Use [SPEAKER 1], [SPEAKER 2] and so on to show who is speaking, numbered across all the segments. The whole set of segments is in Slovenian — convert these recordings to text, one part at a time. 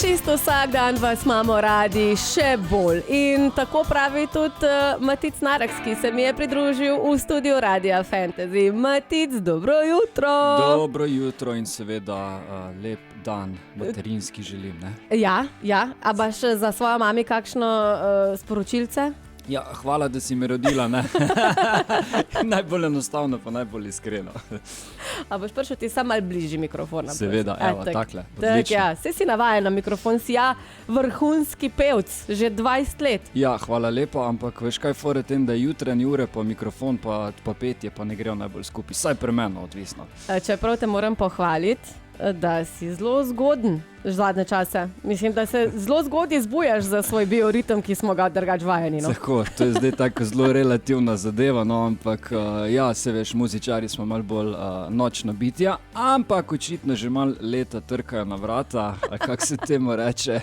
[SPEAKER 1] Čisto vsak dan vas imamo radi še bolj. In tako pravi tudi Matic Nareks, ki se mi je pridružil v studiu Radia Fantasy. Matic, dobro jutro.
[SPEAKER 2] Dobro jutro in seveda lep dan materinski želim. Ne?
[SPEAKER 1] Ja. A baš za svojo mami kakšno sporočilce?
[SPEAKER 2] Ja, hvala, da si me rodila. Ne? Najbolj enostavno, pa najbolj iskreno.
[SPEAKER 1] A boš prišel ti sam malo bližji mikrofona?
[SPEAKER 2] Seveda, evo, takle.
[SPEAKER 1] Ja, saj si navajen na mikrofon, si vrhunski pevc, že 20 let.
[SPEAKER 2] Ja, hvala lepa, ampak veš kaj fore tem, da jutranje ure pa mikrofon pa petje pa ne grejo najbolj skupaj. Saj pri meni odvisno. Čeprav
[SPEAKER 1] te moram pohvaliti, da si zelo zgoden zadnje čase. Mislim, da se zelo zgodaj zbujaš za svoj bioritem, ki smo ga drugač vajeni. No?
[SPEAKER 2] Tako, to je zdaj tako zelo relativna zadeva, no, ampak ja, se veš, muzičari smo malo bolj nočna bitja, ampak očitno že malo leta trkajo na vrata, kako se temu reče.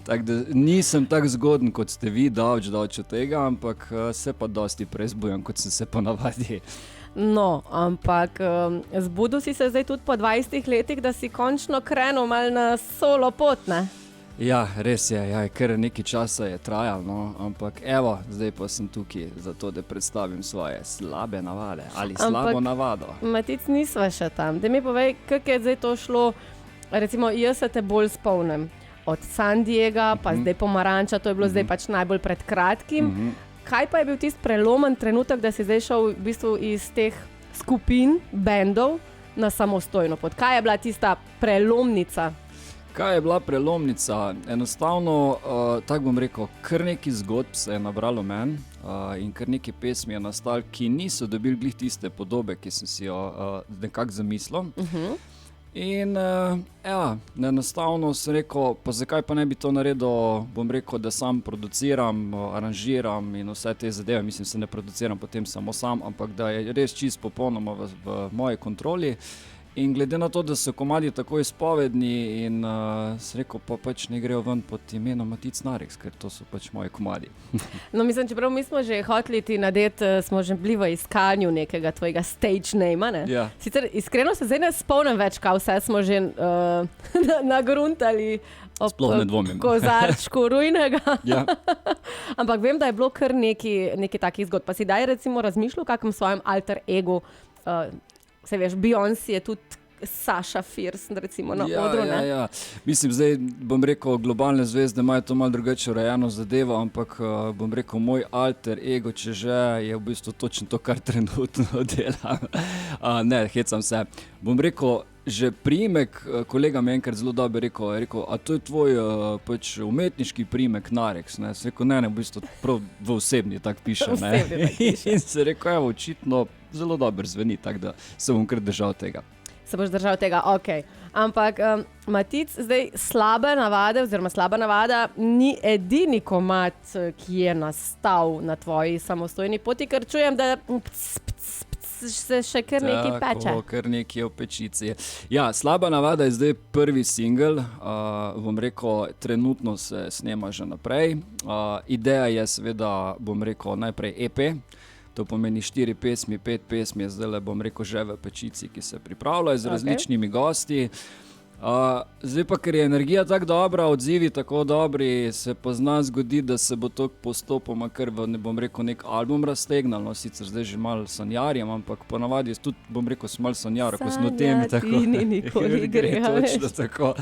[SPEAKER 2] Tako da nisem tako zgoden, kot ste vi, daleč od tega, ampak se pa dosti prej zbujam, kot sem se ponavadi.
[SPEAKER 1] No, ampak zbudil si se zdaj tudi po 20 letih, da si končno krenil malo na solo pot, ne?
[SPEAKER 2] Ja, res je, ja, kar nekaj časa je trajalo, no, ampak evo, zdaj pa sem tukaj zato, da predstavim svoje slabe navade ali slabo navado.
[SPEAKER 1] Matic, nisva še tam. Da mi povej, kako je zdaj to šlo, recimo jaz se te bolj spomnim od San Diega, pa zdaj Pomaranča, to je bilo zdaj pač najbolj pred kratkim. Kaj pa je bil tisti prelomen trenutek, da si zdaj šel v bistvu iz teh skupin, bendov na samostojno pot? Kaj je bila tista prelomnica?
[SPEAKER 2] Kaj je bila prelomnica? Enostavno, tako bom rekel, kar nekaj zgodb se je nabralo meni in kar nekaj pesmi je nastalo, ki niso dobili glih tiste podobe, ki sem si jo nekako zamislil. In enostavno sem rekel, pa zakaj pa ne bi to naredil, bom rekel, da sam produciram, aranžiram in vse te zadeve, mislim, se ne produciram potem samo sam, ampak da je res čist popolnoma v moji kontroli. In glede na to, da so komadi tako izpovedni in sem rekel, pa pač ne grejo ven pod imenom Matic Nareks, ker to so pač moji komadi.
[SPEAKER 1] No, mislim, čeprav mi smo že hoteli ti nadeti, smo že bili v iskanju nekega tvojega stage name, ne?
[SPEAKER 2] Ja.
[SPEAKER 1] Sicer iskreno se zdaj ne spomnim več, kaj vse smo že nagruntali
[SPEAKER 2] sploh ne dvomim.
[SPEAKER 1] Kozarčku rujnega.
[SPEAKER 2] Ja.
[SPEAKER 1] Ampak vem, da je bilo kar nekaj takih zgodb. Pa si daj recimo razmišljal o kakem svojem alter egu, se veš, Beyoncé je tudi Sasha Fierce, recimo na odru, ne?
[SPEAKER 2] Ja. Mislim, zdaj bom rekel, globalne zvezde imajo to malo drugače urejeno zadevo, ampak bom rekel, moj alter ego, če že, je v bistvu točno to, kar trenutno delam. Ne, hecam se. Bom rekel, že priimek, kolega mi je enkrat zelo dobro rekel, a to je tvoj pač umetniški priimek Nareks, ne? Sem rekel, ne, v bistvu prav v osebni tak piše, ne? In se rekel, evo, očitno zelo dobro zveni, tako da se bom kar držal tega.
[SPEAKER 1] Se boš držal tega, okej. Ampak Matic, zdaj slaba navada ni edini komad, ki je nastal na tvoji samostojni poti, ker čujem, da se še kar nekaj peče.
[SPEAKER 2] Tako, kar nekaj v pečici. Ja, slaba navada je zdaj prvi singel, bom rekel, trenutno se snema že naprej. Ideja je seveda, bom rekel, najprej EP. To pomeni 4 pesmi, 5 pesmi je zdaj, bom rekel, že v pečici, ki se pripravljajo z različnimi gosti. Zdaj pa, ker je energija tako dobra, odzivi tako dobri, se pa zna zgodi, da se bo to postopoma kar ne bom rekel, nek album raztegnal, no, sicer zdaj že malo sanjarjem, ampak ponavadi je tudi, bom rekel, sem malo sanjar, ko smo v tem tako.
[SPEAKER 1] Sanjati ni nikoli gre,
[SPEAKER 2] točno tako.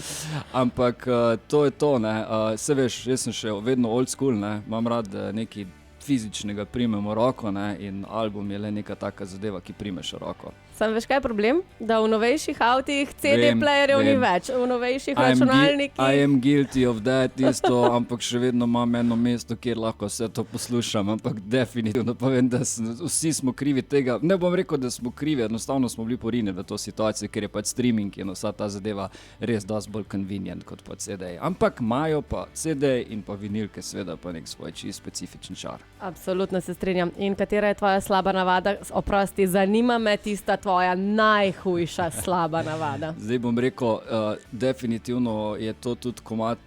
[SPEAKER 2] Ampak to je to, ne. Se veš, jaz sem še vedno old school, ne, imam rad neki fizičnega primemo roko, ne, in album je le neka taka zadeva, ki primeš roko.
[SPEAKER 1] Sam veš, kaj je problem? Da v novejših avtih CD-playerjev ni več, v novejših računalnikih.
[SPEAKER 2] I am guilty of that isto, ampak še vedno imam eno mesto, kjer lahko vse to poslušam, ampak definitivno povem, da vsi smo krivi tega. Ne bom rekel, da smo krivi, enostavno smo bili porinjeni v to situacijo, ker je pač streaming in vsa ta zadeva res dosti bolj convenient kot pa CD. Ampak imajo pa CD in pa vinilke seveda pa nek svoj čist specifičen čar.
[SPEAKER 1] Absolutno se strinjam. In katera je tvoja slaba navada? Oprosti, zanima me tista tvoja najhujša slaba navada.
[SPEAKER 2] Zdaj bom rekel, definitivno je to tudi komad,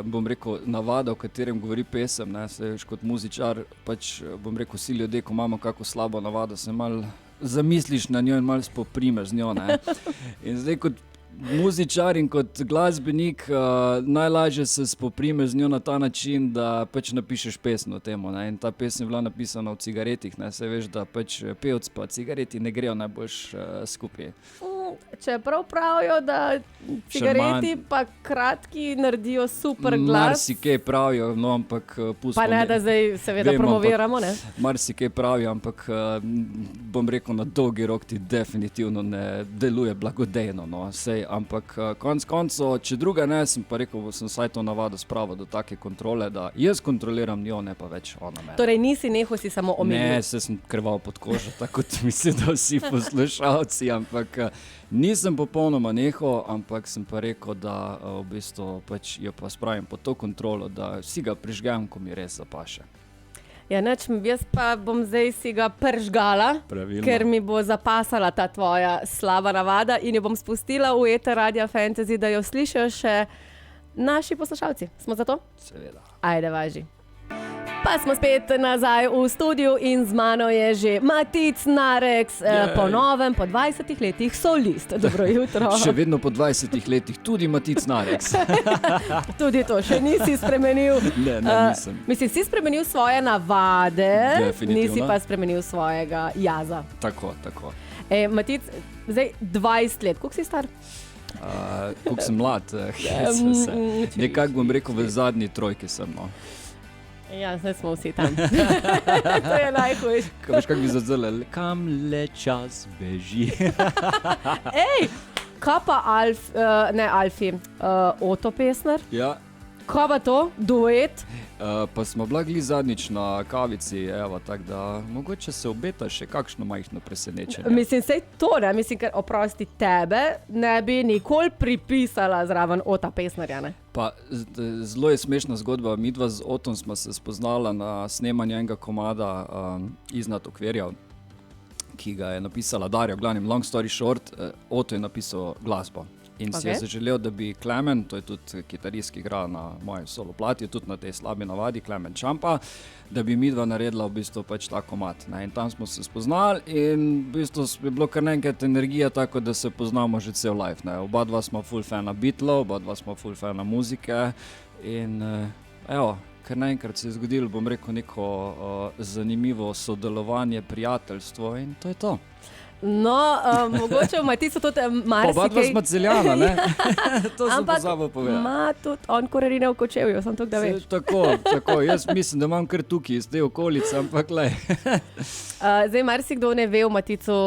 [SPEAKER 2] bom rekel, navada, o katerem govori pesem, ne, se veš, kot muzičar, pač bom rekel, vsi ljudje, ko imamo kako slabo navado, se malo zamisliš na njo in malo spoprimeš z njo, ne. In zdaj, kot muzičar in kot glasbenik najlažje se spoprimeš z njo na ta način, da pač napišeš pesem o tem. In ta pesem je bila napisana v cigaretih. Se veš, da pač pevc pa cigareti ne grejo najboljš skupaj.
[SPEAKER 1] Čeprav pravijo, da cigareti pa kratki naredijo super glas.
[SPEAKER 2] Marsikaj pravijo, no, ampak pustimo.
[SPEAKER 1] Pa ne, da zdaj seveda promoviramo, ne?
[SPEAKER 2] Marsikaj pravijo, ampak bom rekel, na dolgi rok ti definitivno ne deluje blagodejno. No. Ampak konec koncev, če druga ne, sem pa rekel, sem saj to navado spravo do take kontrole, da jaz kontroliram njo, ne pa več ona mene.
[SPEAKER 1] Torej nisi nehal si samo omenil?
[SPEAKER 2] Ne, se sem krval pod kožo, tako kot mislim, da vsi poslušalci, ampak nisem popolnoma nehal, ampak sem pa rekel, da v bistvu pač jo pa spravim pod to kontrolo, da si ga prižgem, ko mi res zapaše.
[SPEAKER 1] Ja, neč, jaz pa bom zdaj si ga pržgala,
[SPEAKER 2] Pravilno.
[SPEAKER 1] Ker mi bo zapasala ta tvoja slaba navada in jo bom spustila v eter Radia Fantasy, da jo slišijo še naši poslušalci. Smo za to?
[SPEAKER 2] Seveda.
[SPEAKER 1] Ajde, važi. Pa smo spet nazaj v studiu in z mano je že Matic Narex, po novem, po 20 letih solist. Dobro jutro.
[SPEAKER 2] Še vedno po 20 letih tudi Matic Narex.
[SPEAKER 1] Tudi to še nisi spremenil.
[SPEAKER 2] Ne, nisem.
[SPEAKER 1] Mislim, si spremenil svoje navade,
[SPEAKER 2] Definitivno.
[SPEAKER 1] nisi pa spremenil svojega jaza.
[SPEAKER 2] Tako.
[SPEAKER 1] Matic, zdaj 20 let, koliko si star?
[SPEAKER 2] Koliko sem mlad, nekako bom rekel, v zadnji trojki sem. No.
[SPEAKER 1] Ja, zdaj smo vsi tam. To je najhujš.
[SPEAKER 2] Veš, kako bi zazrl, kam le čas beži.
[SPEAKER 1] Ej, kaj pa Alfi, Oto Pestner?
[SPEAKER 2] Ja.
[SPEAKER 1] Kaj pa to? Duet?
[SPEAKER 2] Pa smo blagli zadnjič na kavici, evo, tako da mogoče se obeta še kakšno majhno presenečenje.
[SPEAKER 1] Mislim, sej to ne, mislim, ker oprosti tebe ne bi nikoli pripisala zraven Ota Pestnerja, ne?
[SPEAKER 2] Pa zelo je smešna zgodba, midva z Otom smo se spoznala na snemanju enega komada Iznad okvirjev, ki ga je napisala Darja, v glavnem long story short, Oto je napisal glasbo. In si je zaželel, da bi Klemen, to je tudi kitarist, ki igra na moji solo plati, tudi na tej slabi navadi, Klemen Čampa, da bi midva naredila v bistvu pač ta komad. In tam smo se spoznali in v bistvu je bilo kar nekaj energija tako, da se poznamo že cel life. Oba dva smo full fana Beatlov, oba dva smo full fana muzike in evo, kar naenkrat se je zgodilo, bom rekel, neko zanimivo sodelovanje, prijateljstvo in to je to.
[SPEAKER 1] No, mogoče v Maticu tudi marsikaj...
[SPEAKER 2] Oba dva smo Celjana, ne? To sem pozabil povedati.
[SPEAKER 1] Ampak ima tudi on korenine v Kočevju, sem to, da veš.
[SPEAKER 2] Tako, jaz mislim, da imam kar tukaj iz te okolice, ampak lej.
[SPEAKER 1] Zdaj marsikdo ne ve v Maticu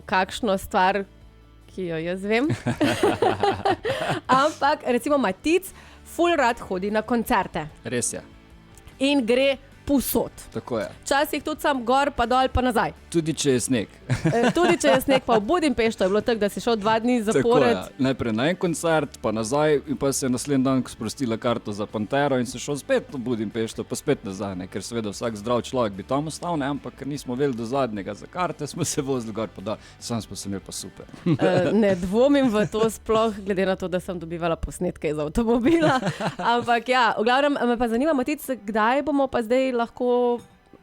[SPEAKER 1] kakšno stvar, ki jo jaz vem. Ampak recimo Matic ful rad hodi na koncerte.
[SPEAKER 2] Res je.
[SPEAKER 1] In gre povsod.
[SPEAKER 2] Tako je.
[SPEAKER 1] Včasih tudi sam gor, pa dol, pa nazaj.
[SPEAKER 2] Tudi če je sneg.
[SPEAKER 1] Tudi če je sneg, pa v Budimpeštu je bilo tako, da si šel 2 dni zapored.
[SPEAKER 2] Tako je. Najprej na en koncert, pa nazaj in pa se je naslednji dan sprostila karto za Pantero in se šel spet v Budimpeštu, pa spet nazaj, ne? Ker seveda vsak zdrav človek bi tam ostal, ne? Ampak ker nismo vedeli do zadnjega za karte, smo se vozili gor, pa da, sam smo se imeli pa super.
[SPEAKER 1] Ne dvomim v to sploh, glede na to, da sem dobivala posnetke iz avtomobila. Ampak ja, v glavnem me pa zanima, Matic, kdaj bomo pa zdaj lahko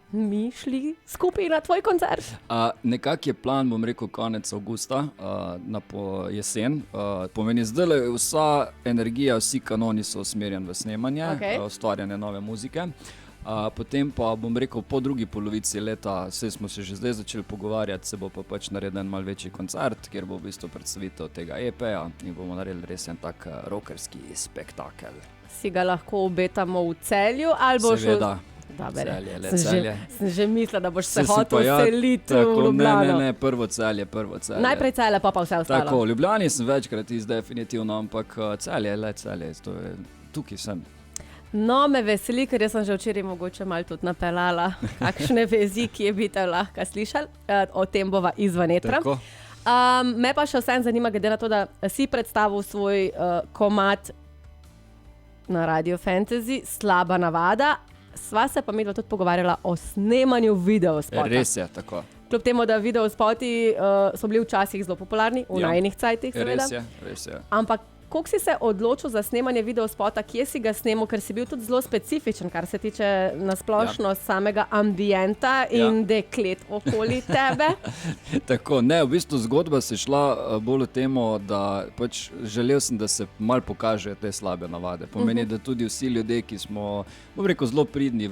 [SPEAKER 1] mi šli skupaj na tvoj koncert?
[SPEAKER 2] Nekak je plan, bom rekel, konec avgusta, na jesen. Pomeni, zdaj vsa energija, vsi kanoni so usmerjeni v snemanje, ustvarjanje nove muzike. Potem pa, bom rekel, po drugi polovici leta, saj smo se že zdaj začeli pogovarjati, se bo pa pač naredil en mal večji koncert, kjer bo v bistvu predstavitev tega EP-ja in bomo naredili res en tak rockerski spektakel. Si
[SPEAKER 1] ga lahko obetamo v Celju ali boš...
[SPEAKER 2] Seveda. Celje.
[SPEAKER 1] Sem že mislila, da boš se hotel seliti v Ljubljano.
[SPEAKER 2] Ne, prvo Celje.
[SPEAKER 1] Najprej Celje, pa vse ostalo.
[SPEAKER 2] Tako, v Ljubljani sem večkrat definitivno, ampak Celje, tukaj sem.
[SPEAKER 1] No, me veseli, ker jaz sem že včeraj mogoče malo tudi napeljala kakšne vezi, ki je bite lahko slišali, o tem bova izven etra. Me pa še vsem zanima, glede na to, da si predstavil svoj komad na Radio Fantasy, Slaba navada. Sva se pa midva tudi pogovarjala o snemanju videospota.
[SPEAKER 2] Res je, tako.
[SPEAKER 1] Kljub temu, da videospoti so bili včasih zelo popularni, v najnih cajtih seveda.
[SPEAKER 2] Res je.
[SPEAKER 1] Ampak Kako si se odločil za snemanje videospota, kje si ga snemal, ker si bil tudi zelo specifičen, kar se tiče nasplošno samega ambienta in deklet okoli tebe?
[SPEAKER 2] Tako, ne, v bistvu zgodba se šla bolj v temo, da pač želel sem, da se malo pokažejo te slabe navade. Pomeni, da tudi vsi ljudje, ki smo, bom rekel, zelo pridni,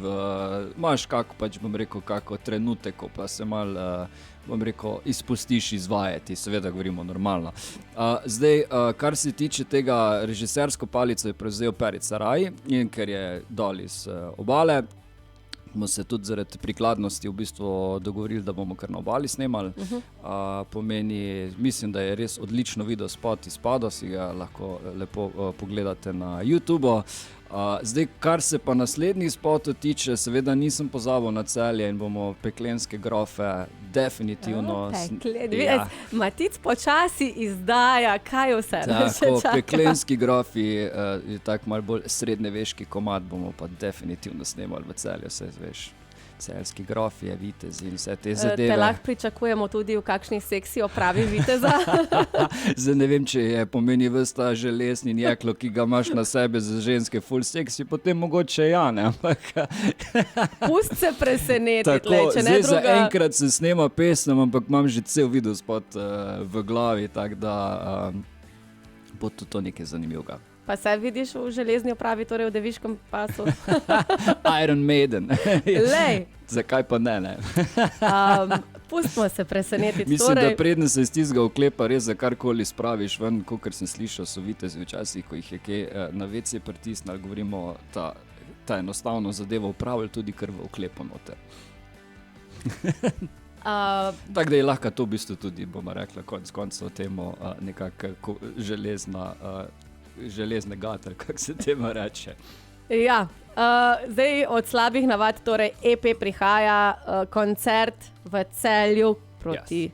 [SPEAKER 2] imaš kako trenutek, ko pa se malo, bom rekel, izpustiš izvajati, seveda govorimo normalno. Zdaj, kar se tiče tega, režisersko palico je prevzel Perica Rai, in ker je dol iz obale, smo se tudi zaradi prikladnosti v bistvu dogovorili, da bomo kar na obali snemali. Pomeni, mislim, da je res odlično videospot izpadel, si ga lahko lepo pogledate na YouTubeu. Zdaj, kar se pa naslednjih spotov tiče, seveda nisem pozabil na Celje in bomo Peklenske grofe definitivno...
[SPEAKER 1] Matic počasi izdaja, kaj vse.
[SPEAKER 2] Tako, Peklenski grofi je tak malo bolj srednjeveški komad, bomo pa definitivno snemali v Celju, vse veš. Celjski grofje, vitezi in vse te zadeve.
[SPEAKER 1] Te lahko pričakujemo tudi v kakšni seksi opravi viteza?
[SPEAKER 2] Zdaj ne vem, če je pomeni ves ta želesni jeklo, ki ga imaš na sebe za ženske full seksi, potem mogoče ne, ampak...
[SPEAKER 1] Pust se presenetiti,
[SPEAKER 2] tako,
[SPEAKER 1] če ne druga...
[SPEAKER 2] Zdaj za enkrat se snema pesem, ampak imam že cel videospot v glavi, tako da bo to nekaj zanimivega.
[SPEAKER 1] Pa se vidiš v železni opravi, torej v deviškem pasu?
[SPEAKER 2] Iron Maiden.
[SPEAKER 1] Lej!
[SPEAKER 2] Zakaj pa ne?
[SPEAKER 1] Pustimo se presenetiti.
[SPEAKER 2] Mislim, da predne se iz tistega oklepa res za karkoli spraviš ven, kakor sem slišal, so vitezi včasih, ko jih je kaj na WC pritisnili, govorimo, ta enostavno zadevo upravili tudi kar v oklepu noter. Tako da je lahko to v bistvu tudi, bomo rekla, konec koncev temu nekako železne gater, kako se temu reče.
[SPEAKER 1] Ja, zdaj od slabih navad, torej EP prihaja, koncert v Celju proti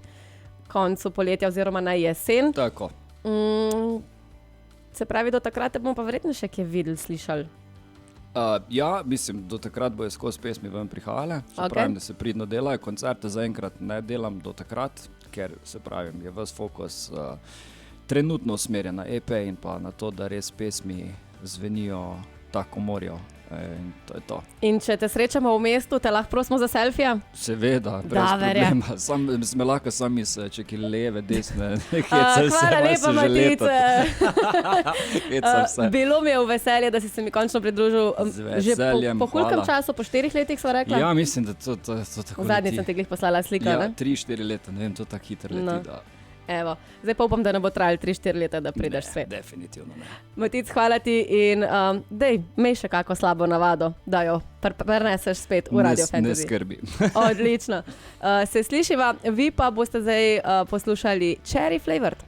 [SPEAKER 1] koncu poletja oziroma na jesen.
[SPEAKER 2] Tako.
[SPEAKER 1] Se pravi, do takrat bomo pa verjetno še kje videli, slišali.
[SPEAKER 2] Mislim, do takrat bojo skozi pesmi ven prihajale, pravim, da se pridno delajo, koncerte zaenkrat ne delam do takrat, ker se pravim, je ves fokus trenutno usmerjen na EP in pa na to, da res pesmi zvenijo tako morijo. In to je to. In
[SPEAKER 1] če te srečamo v mestu, te lahko prosimo za selfija?
[SPEAKER 2] Seveda, brez problema. Sme lahko sami se čeki leve, desne,
[SPEAKER 1] hvala lepa, Matice. Bilo mi je v veselje, da si se mi končno pridružil.
[SPEAKER 2] Z veseljem,
[SPEAKER 1] po koliko času, po 4 letih sva rekla?
[SPEAKER 2] Ja, mislim, da to tako leti.
[SPEAKER 1] Zadnjič sem te glih poslala slika, ne?
[SPEAKER 2] 3-4 leta, ne vem, to tako hitro leti, da...
[SPEAKER 1] Evo, zdaj pa upam, da ne bo trajalo 3-4 leta, da prideš svet.
[SPEAKER 2] Definitivno ne.
[SPEAKER 1] Matic, hvala ti in dej, imej še kako slabo navado, da jo preneseš spet v Radio Fantasy.
[SPEAKER 2] Ne skrbi.
[SPEAKER 1] Odlično. Se slišiva, vi pa boste zdaj poslušali Cherry Flavored.